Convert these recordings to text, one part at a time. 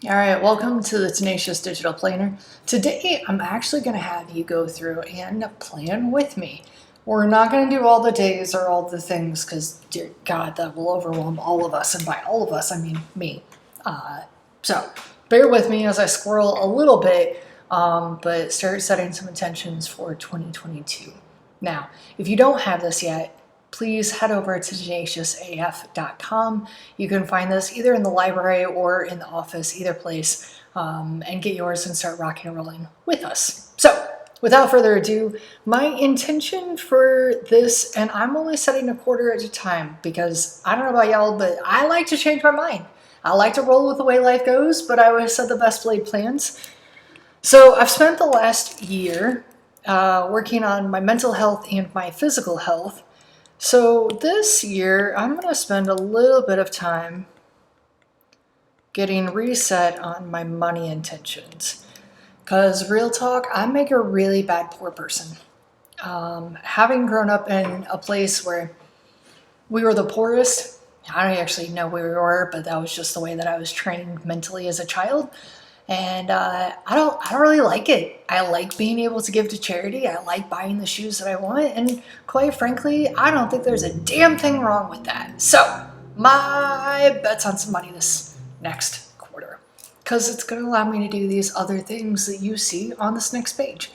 All right, welcome to the Tenacious Digital Planner. Today, I'm actually going to have you go through and plan with me. We're not going to do all the days or all the things because, dear God, that will overwhelm all of us. And by all of us, I mean me. So bear with me as I squirrel a little bit, but start setting some intentions for 2022. Now, if you don't have this yet, please head over to tenaciousaf.com. You can find this either in the library or in the office, either place, and get yours and start rocking and rolling with us. So, without further ado, my intention for this, and I'm only setting a quarter at a time because I don't know about y'all, but I like to change my mind. I like to roll with the way life goes, but I always set the best laid plans. So, I've spent the last year working on my mental health and my physical health. So this year, I'm going to spend a little bit of time getting reset on my money intentions. Because real talk, I make a really bad poor person. Having grown up in a place where we were the poorest, I don't actually know where we were, but that was just the way that I was trained mentally as a child. And I don't really like it. I like being able to give to charity. I like buying the shoes that I want. And quite frankly, I don't think there's a damn thing wrong with that. So my bet's on some money this next quarter because it's going to allow me to do these other things that you see on this next page.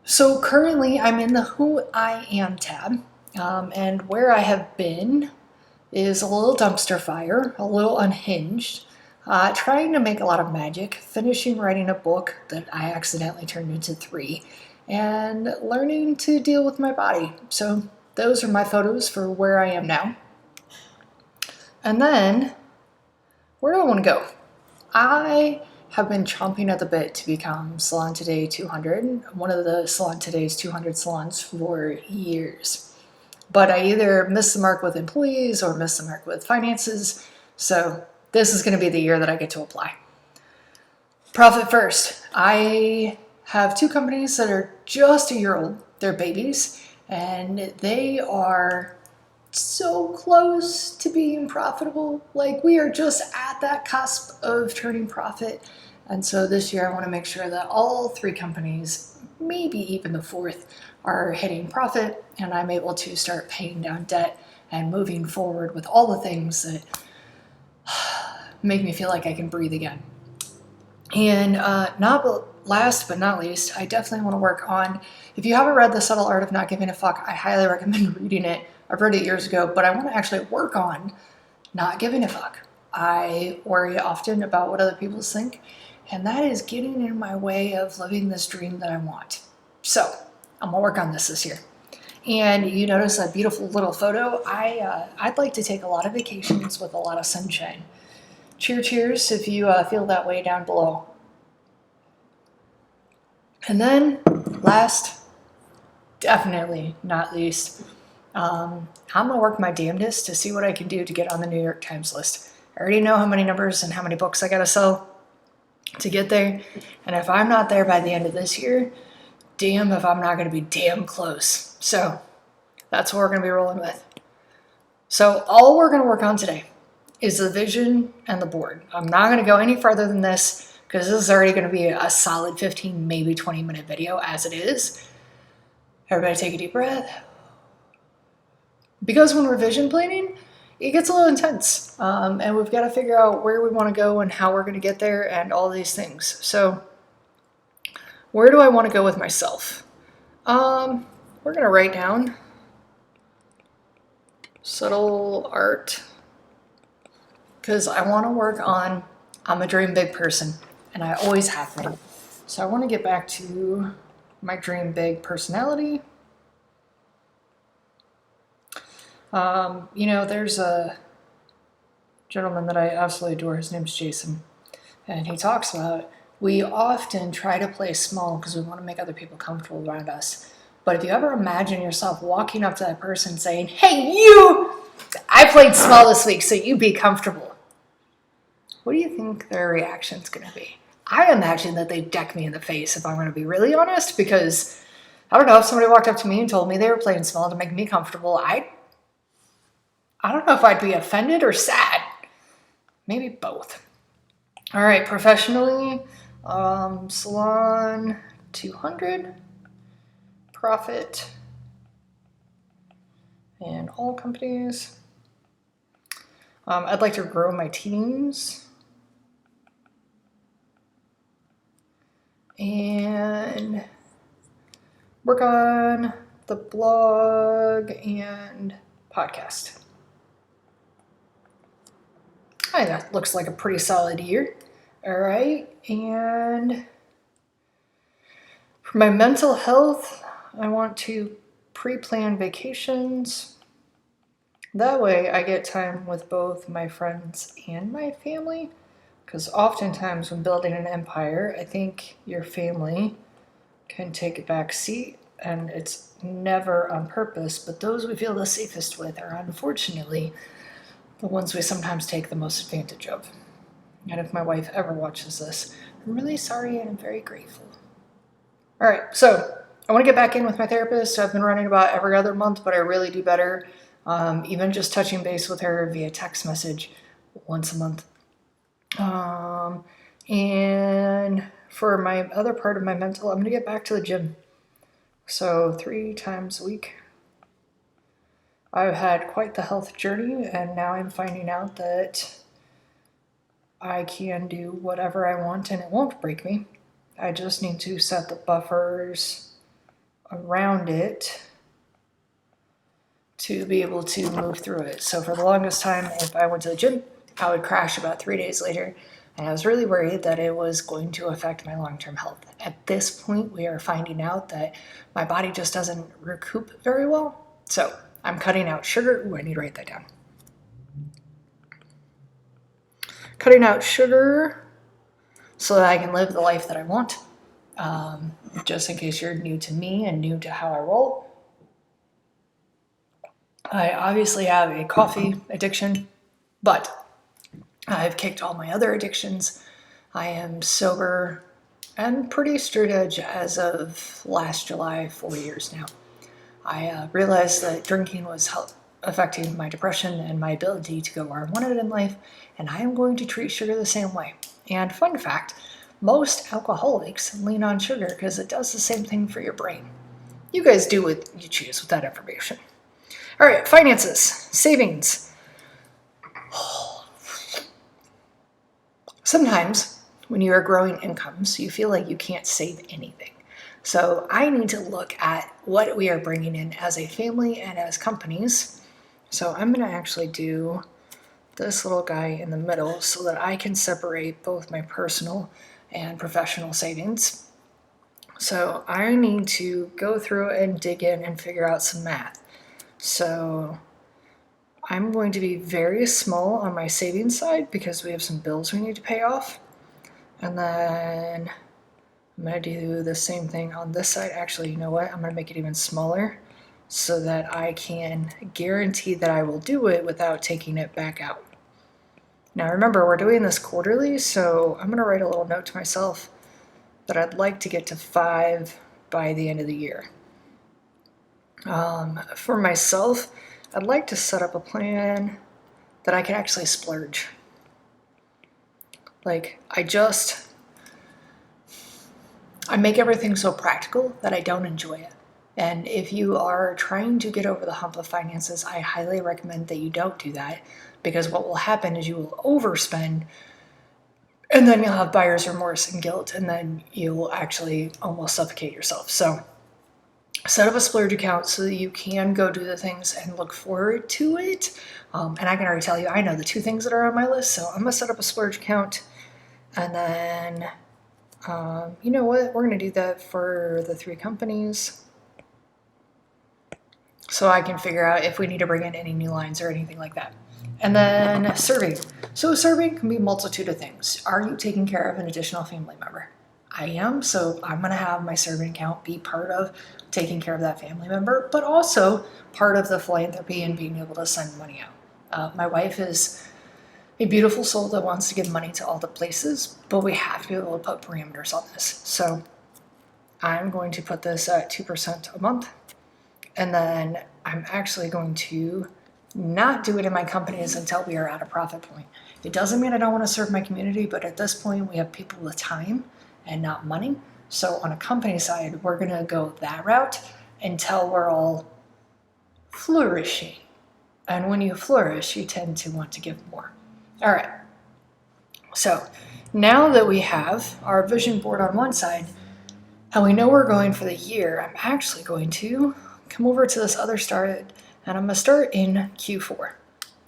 So currently I'm in the Who I Am tab. And where I have been is a little dumpster fire, a little unhinged. Trying to make a lot of magic, finishing writing a book that I accidentally turned into 3, and learning to deal with my body. So those are my photos for where I am now. And then, where do I want to go? I have been chomping at the bit to become Salon Today 200, one of the Salon Today's 200 salons for years. But I either missed the mark with employees or missed the mark with finances, so this is going to be the year that I get to apply. Profit first. I have 2 companies that are just a year old. They're babies, and they are so close to being profitable. Like, we are just at that cusp of turning profit. And so this year I want to make sure that all 3 companies, maybe even the 4th, are hitting profit, and I'm able to start paying down debt and moving forward with all the things that make me feel like I can breathe again. And last but not least, I definitely want to work on, if you haven't read The Subtle Art of Not Giving a Fuck, I highly recommend reading it. I've read it years ago, but I want to actually work on not giving a fuck. I worry often about what other people think, and that is getting in my way of living this dream that I want. So I'm gonna work on this year. And you notice a beautiful little photo. I'd like to take a lot of vacations with a lot of sunshine. Cheers if you feel that way down below. And then, last, definitely not least, I'm going to work my damnedest to see what I can do to get on the New York Times list. I already know how many numbers and how many books I got to sell to get there. And if I'm not there by the end of this year, damn if I'm not going to be damn close. So that's what we're going to be rolling with. So all we're going to work on today is the vision and the board. I'm not going to go any further than this because this is already going to be a solid 15, maybe 20-minute video as it is. Everybody take a deep breath. Because when we're vision planning, it gets a little intense. And we've got to figure out where we want to go and how we're going to get there and all these things. So where do I want to go with myself? We're going to write down subtle art. Because I want to work on, I'm a dream big person, and I always have been. So I want to get back to my dream big personality. There's a gentleman that I absolutely adore. His name's Jason. And he talks about, we often try to play small because we want to make other people comfortable around us. But if you ever imagine yourself walking up to that person saying, hey, you, I played small this week, so you be comfortable. What do you think their reaction's going to be? I imagine that they'd deck me in the face if I'm going to be really honest, because I don't know, if somebody walked up to me and told me they were playing small to make me comfortable, I don't know if I'd be offended or sad. Maybe both. All right, professionally, salon 200, profit in all companies. I'd like to grow my teams and work on the blog and podcast. That looks like a pretty solid year. All right, and for my mental health, I want to pre-plan vacations. That way I get time with both my friends and my family, because oftentimes when building an empire, I think your family can take a back seat, and it's never on purpose, but those we feel the safest with are unfortunately the ones we sometimes take the most advantage of. And if my wife ever watches this, I'm really sorry and I'm very grateful. All right, so I want to get back in with my therapist. I've been running about every other month, but I really do better. Even just touching base with her via text message once a month. And for my other part of my mental, I'm going to get back to the gym. So 3 times a week. I've had quite the health journey, and now I'm finding out that I can do whatever I want and it won't break me. I just need to set the buffers around it to be able to move through it. So for the longest time, if I went to the gym, I would crash about 3 days later, and I was really worried that it was going to affect my long-term health. At this point, we are finding out that my body just doesn't recoup very well. So I'm cutting out sugar. Ooh, I need to write that down. Cutting out sugar so that I can live the life that I want. Just in case you're new to me and new to how I roll, I obviously have a coffee addiction, but I've kicked all my other addictions. I am sober and pretty straight edge as of last July, 4 years now. I realized that drinking was affecting my depression and my ability to go where I wanted in life, and I am going to treat sugar the same way. And fun fact, most alcoholics lean on sugar because it does the same thing for your brain. You guys do what you choose with that information. All right, finances, savings. Sometimes when you are growing incomes, you feel like you can't save anything. So I need to look at what we are bringing in as a family and as companies. So I'm going to actually do this little guy in the middle so that I can separate both my personal and professional savings. So I need to go through and dig in and figure out some math. So I'm going to be very small on my savings side because we have some bills we need to pay off. And then I'm going to do the same thing on this side. Actually, you know what? I'm going to make it even smaller so that I can guarantee that I will do it without taking it back out. Now remember, we're doing this quarterly, so I'm going to write a little note to myself that I'd like to get to 5 by the end of the year. For myself, I'd like to set up a plan that I can actually splurge. Like, I make everything so practical that I don't enjoy it. And if you are trying to get over the hump of finances, I highly recommend that you don't do that, because what will happen is you will overspend, and then you'll have buyer's remorse and guilt, and then you will actually almost suffocate yourself. So set up a splurge account so that you can go do the things and look forward to it. And I can already tell you, I know the 2 things that are on my list, so I'm going to set up a splurge account, and then you know what? We're going to do that for the 3 companies so I can figure out if we need to bring in any new lines or anything like that. And then serving. So serving can be a multitude of things. Are you taking care of an additional family member? I am, so I'm going to have my serving account be part of taking care of that family member, but also part of the philanthropy and being able to send money out. My wife is a beautiful soul that wants to give money to all the places, but we have to be able to put parameters on this. So I'm going to put this at 2% a month, and then I'm actually going to not do it in my companies until we are at a profit point. It doesn't mean I don't want to serve my community, but at this point we have people with time and not money. So on a company side, we're going to go that route until we're all flourishing. And when you flourish, you tend to want to give more. All right. So now that we have our vision board on one side and we know we're going for the year, I'm actually going to come over to this other start and I'm going to start in Q4.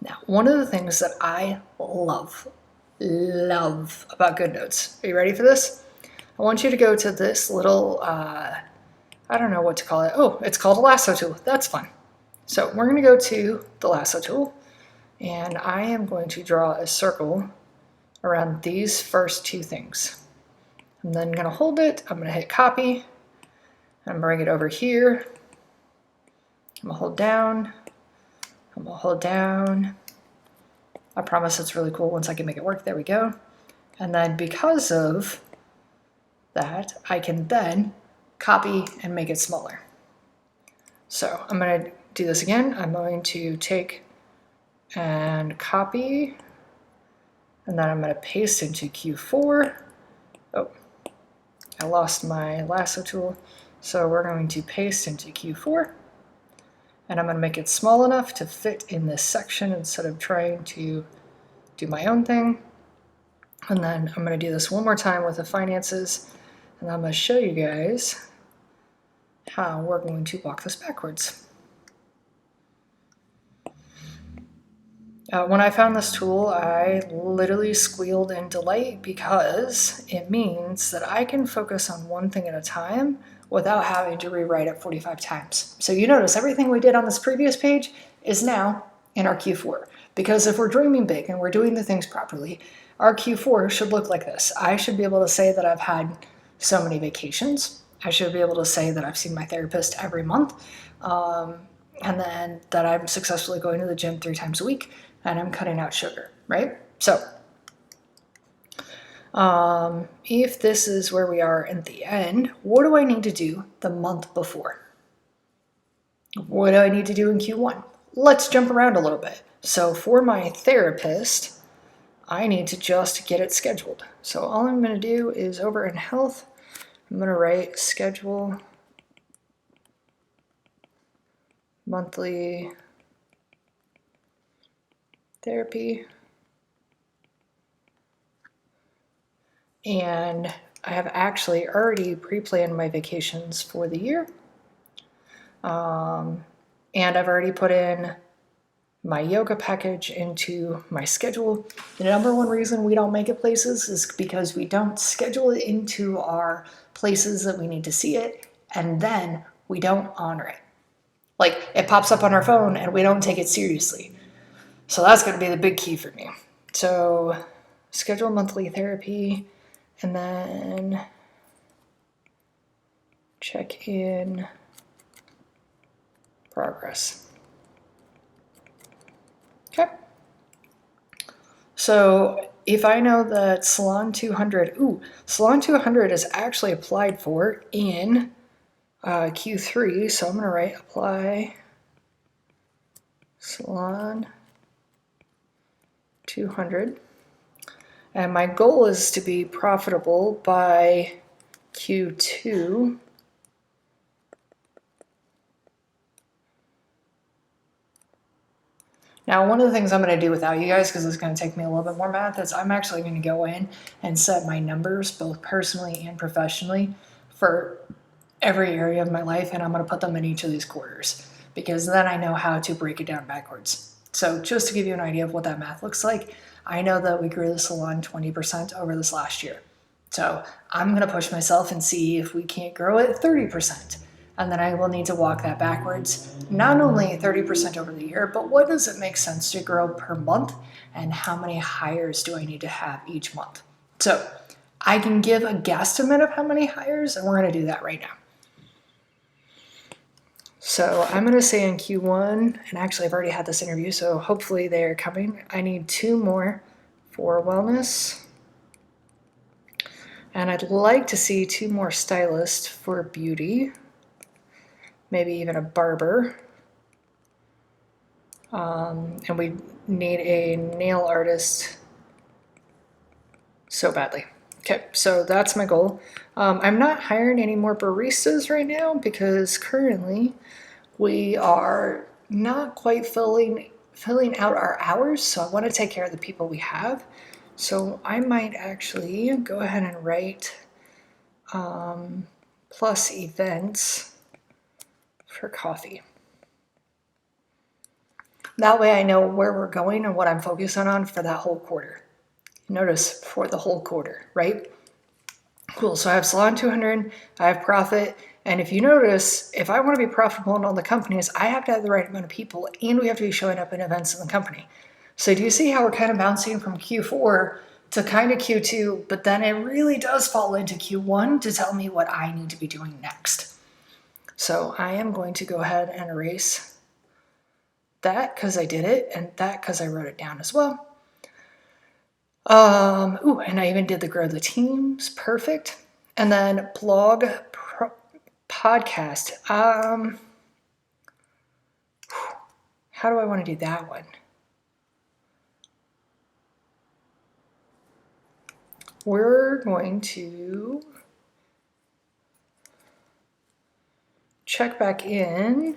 Now, one of the things that I love about GoodNotes, are you ready for this? I want you to go to this little, I don't know what to call it. Oh, it's called a lasso tool. That's fun. So we're going to go to the lasso tool and I am going to draw a circle around these first two things. I'm then going to hold it. I'm going to hit copy and bring it over here. I'm going to hold down. I'm going to hold down. I promise it's really cool once I can make it work. There we go. And then because of that, I can then copy and make it smaller. So I'm going to do this again. I'm going to take and copy, and then I'm going to paste into Q4. Oh, I lost my lasso tool. So we're going to paste into Q4, and I'm going to make it small enough to fit in this section instead of trying to do my own thing. And then I'm going to do this one more time with the finances, and I'm going to show you guys how we're going to walk this backwards. When I found this tool, I literally squealed in delight because it means that I can focus on one thing at a time without having to rewrite it 45 times. So you notice everything we did on this previous page is now in our Q4. Because if we're dreaming big and we're doing the things properly, our Q4 should look like this. I should be able to say that I've had so many vacations. I should be able to say that I've seen my therapist every month. And then that I'm successfully going to the gym 3 times a week and I'm cutting out sugar, right? So if this is where we are at the end, what do I need to do the month before? What do I need to do in Q1? Let's jump around a little bit. So for my therapist, I need to just get it scheduled. So all I'm going to do is over in health, I'm going to write schedule monthly therapy. And I have actually already pre-planned my vacations for the year. And I've already put in my yoga package into my schedule. The number one reason we don't make it places is because we don't schedule it into our places that we need to see it, and then we don't honor it. Like, it pops up on our phone and we don't take it seriously. So that's going to be the big key for me. So schedule monthly therapy and then check in progress. Okay. So if I know that Salon 200, Salon 200 is actually applied for in Q3. So I'm going to write apply Salon 200. And my goal is to be profitable by Q2. Now, one of the things I'm going to do without you guys, because it's going to take me a little bit more math, is I'm actually going to go in and set my numbers, both personally and professionally, for every area of my life, and I'm going to put them in each of these quarters, because then I know how to break it down backwards. So just to give you an idea of what that math looks like, I know that we grew the salon 20% over this last year. So I'm going to push myself and see if we can't grow it 30%. And then I will need to walk that backwards, not only 30% over the year, but what does it make sense to grow per month and how many hires do I need to have each month? So I can give a guesstimate of how many hires, and we're going to do that right now. So I'm going to say in Q1, and actually I've already had this interview, so hopefully they're coming. I need 2 more for wellness. And I'd like to see 2 more stylists for beauty. Maybe even a barber. And we need a nail artist so badly. Okay, so that's my goal. I'm not hiring any more baristas right now because currently we are not quite filling out our hours, so I want to take care of the people we have. So I might actually go ahead and write plus events for coffee. That way I know where we're going and what I'm focusing on for that whole quarter. Notice for the whole quarter, right? Cool, so I have salon 200, I have profit, and if you notice, if I want to be profitable in all the companies, I have to have the right amount of people, and we have to be showing up in events in the company. So do you see how we're kind of bouncing from Q4 to kind of Q2, but then it really does fall into Q1 to tell me what I need to be doing next. So I am going to go ahead and erase that because I did it, and that because I wrote it down as well. And I even did the grow the teams, perfect. And then blog podcast. How do I want to do that one? We're going to check back in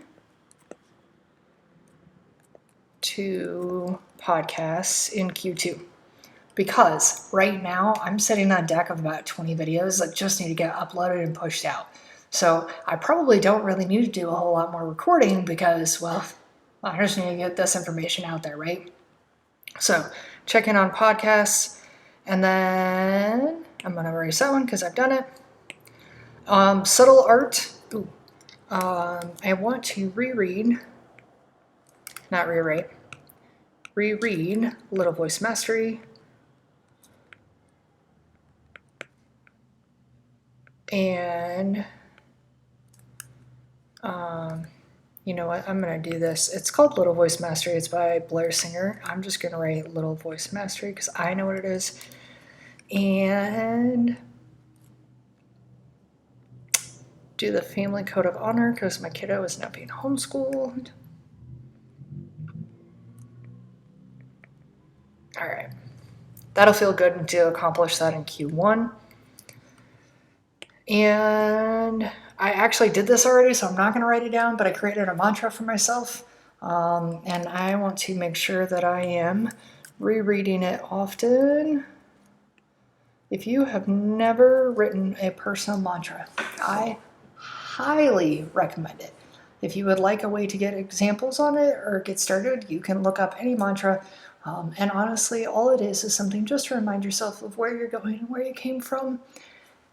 to podcasts in Q2. Because right now I'm sitting on a deck of about 20 videos that just need to get uploaded and pushed out. So I probably don't really need to do a whole lot more recording because, well, I just need to get this information out there, right? So check in on podcasts, and then I'm going to erase that one because I've done it. Subtle art. I want to reread Little Voice Mastery. And you know what? I'm going to do this. It's called Little Voice Mastery. It's by Blair Singer. I'm just going to write Little Voice Mastery because I know what it is. And do the Family Code of Honor because my kiddo is now being homeschooled. All right. That'll feel good to accomplish that in Q1. And I actually did this already, so I'm not going to write it down, but I created a mantra for myself. And I want to make sure that I am rereading it often. If you have never written a personal mantra, I highly recommend it. If you would like a way to get examples on it or get started, you can look up any mantra. And honestly, all it is something just to remind yourself of where you're going and where you came from,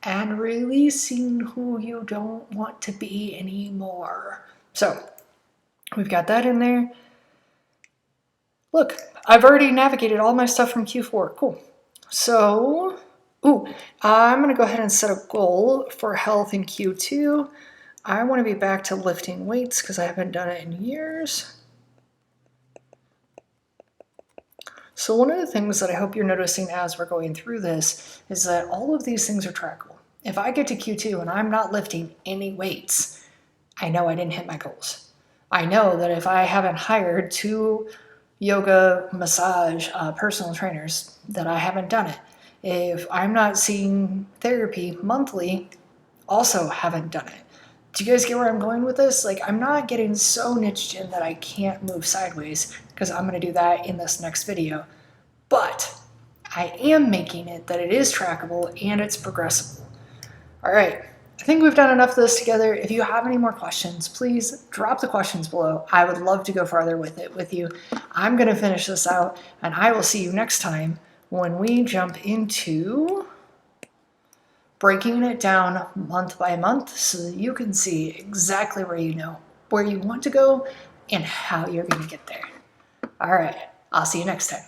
and releasing who you don't want to be anymore. So we've got that in there. Look, I've already navigated all my stuff from Q4. Cool. So, I'm going to go ahead and set a goal for health in Q2. I want to be back to lifting weights because I haven't done it in years. So one of the things that I hope you're noticing as we're going through this is that all of these things are trackable. If I get to Q2 and I'm not lifting any weights, I know I didn't hit my goals. I know that if I haven't hired 2 yoga, massage, personal trainers, that I haven't done it. If I'm not seeing therapy monthly, also haven't done it. Do you guys get where I'm going with this? Like, I'm not getting so niched in that I can't move sideways because I'm going to do that in this next video. But I am making it that it is trackable and it's progressible. All right, I think we've done enough of this together. If you have any more questions, please drop the questions below. I would love to go farther with you. I'm going to finish this out, and I will see you next time when we jump into breaking it down month by month so that you can see exactly where you want to go and how you're going to get there. All right, I'll see you next time.